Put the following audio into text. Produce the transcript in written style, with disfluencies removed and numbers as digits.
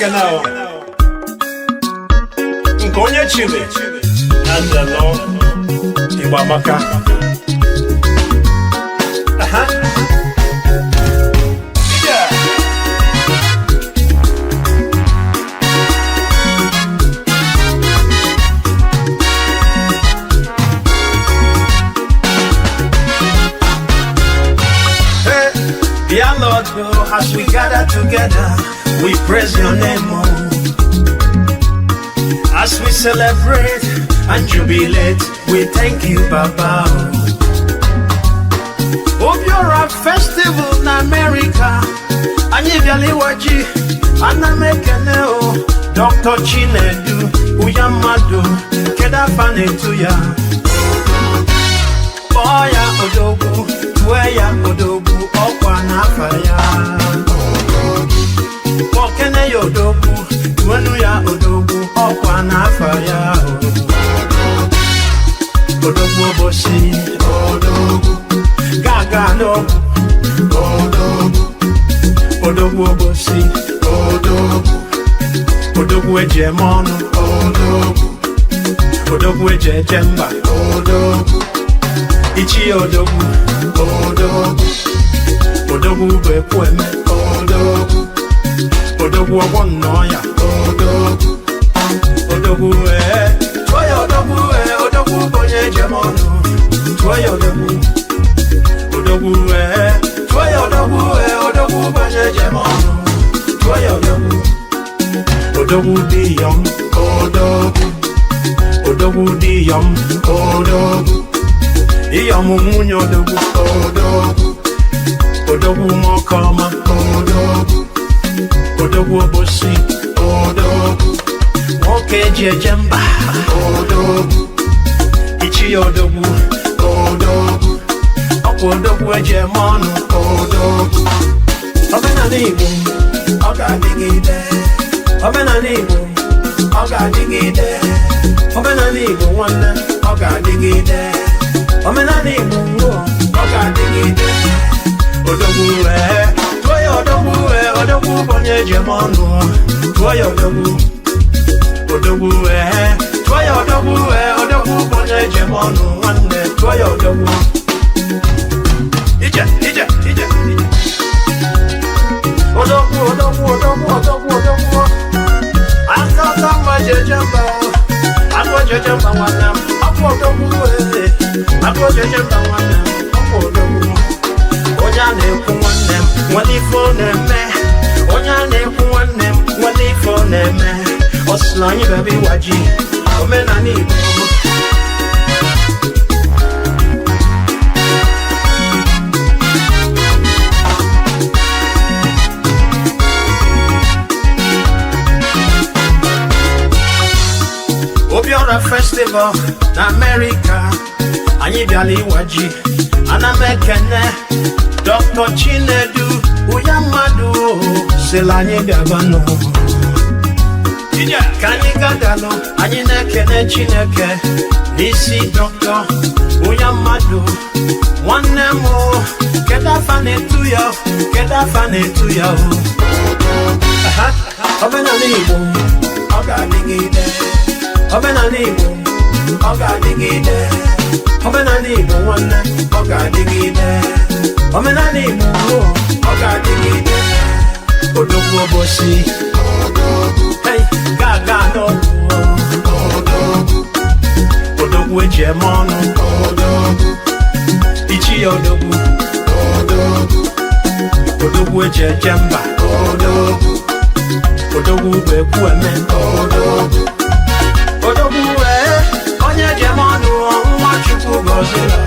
Now, Nkonye Chile and the Lord Ibamaka. Yeah. Hey, dear Lord, as we gather together, we praise your name, oh. As we celebrate and jubilate, we thank you, Baba. Hope you're a festival in America. Anivyaliwaji, anamekeneo. Dr. Chinedu, Uyamadu, Kedafanetuya. Oya Odogwu, Tueya Odogwu, Okwanafaya. Okene Odogwu, Tuenu ya Odogwu, Okwanafaya. Odogwu Obosi, Odogwu, Gaga no, Odogwu Obosi, Odogwu 𝐏𝐿𝐴𝐻𝐿, Odogwu 𝗔𝗕𝗢𝗏, Ichi Odogwu, Odogwu 𝗏𝗚𝗏𝗧, Odogwu ọgbọnnọya, Odogwu tụọya Odogwu onye njem ọnụ, tụọya Odogwu tụọya Odogwu onye njem ọnụ, tụọya Odogwu dị yọm, Odogwu dị yọm, ịyọm nwunye Odogwu nwoke ọma, Odogwu Obosi, nwoke eji eje mba, Ichi Odogwu, ọkwa Odogwu eji eme ọnụ, omenala Igbo ọ ga-adịgide, omenala Igbo ọ ga-adịgide, omenala Igbo nwanne ọ ga-adịgide, omenala Igbo nwụọ ọ ga-adịgide. Odogwu tụọya Odogwu onye njem ọnụ, tụọya Odogwu tụọya Odogwu onye njem ọnụ nwanne, tụọya Odogwu. Ije Odogwu aka mma jeje mba, akwa jeje mba nwanne m, akwa Odogwu akwa jeje mba nwanne m, akwa Odogwu. Onye a na-ekwu nwanne m nwere ife ọ na-eme, onye a na-ekwu nwanne m nwere ife ọ na-eme. Ọ sị na anyị bịara ịwaji omenala Igbo. Obiora Festival na America, anyị bịara ịwaji. Ana m ekene Dr. Chinedu Uyamadu sịrị anyị bịabanụ, ka anyị gadanụ. Anyị na-ekene Chineke n'isi Dr. Uyamadu nwanne m, kedu afa na-etu ya, omenala Igbo ọ ga-adịgide, omenala Igbo ọ ga-adịgide, omenala Igbo nwanne ọ ga-adịgide, omenala Igbo ọ ga-adịgide. Odogwu Obosi, gaga no, Odogwu ejem ọnụ, Ichi Odogwu, Odogwu ejeje mba, Odogwu 𝗏𝗚𝗏𝗧, Odogwu onye njem ọnụ, nwa Chukwu gọziri.